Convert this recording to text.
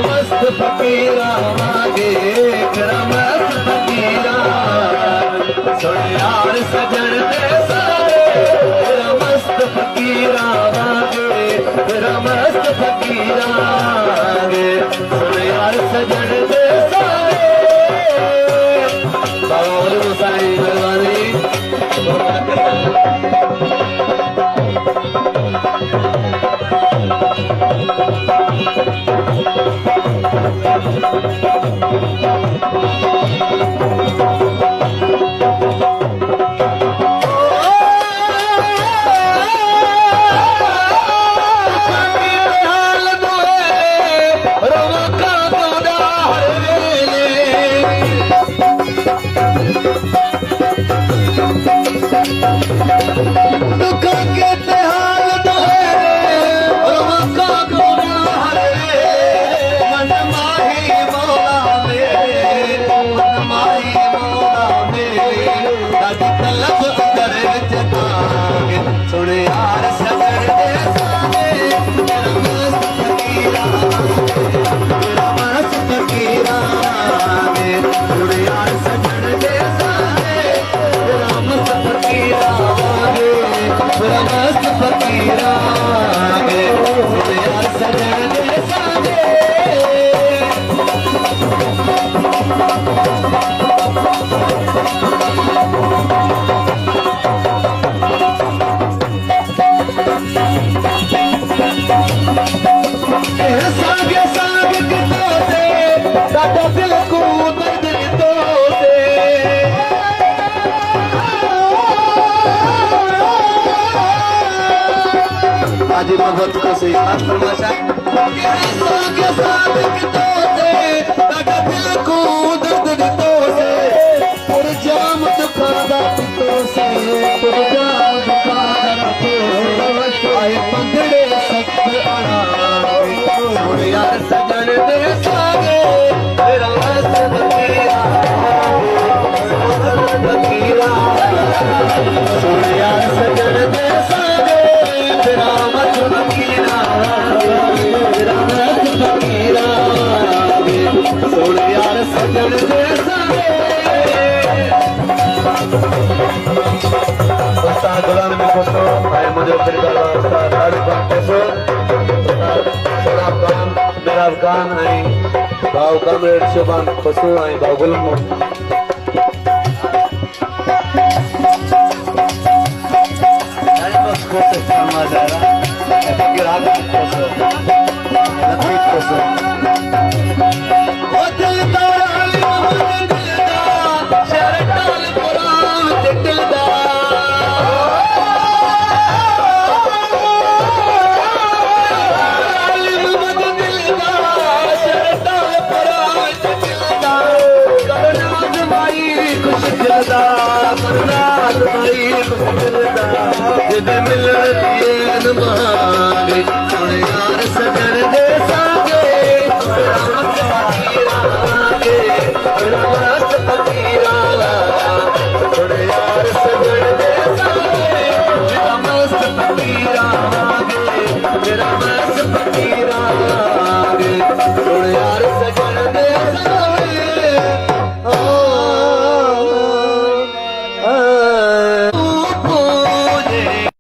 मस्त फकीरा मांगे तेरा मस्त फकीरा सुन यार सजन दे सारे तेरा मस्त फकीरा मांगे तेरा मस्त फकीरा मांगे सुन यार सजन दे सारे बाबा बोलो साईं मेहरबानी आज मोहब्बत को से खास फरमाशा के साथ कितो से ताका दिल को दर्द दितो से पुर जाम दुखादा पितो से पुर जाम दुखादा पितो से आए पंगड़े सख्त आना सुन यार सजन दे सागे तेरा मस्त फकीरा सुन यार सजन दे सागे तेरा मस्त फकीरा तेरा मस्त फकीरा सुन यार सजन दे सागे उस्ताद गुलाम में कोसो भाई मुझे फिर दरबार उस्ताद आरिफ कोसो सलाम खान मेरा खान आई भाव कमरेड शोभान कोसो आई भाव गुलाम मिल रही है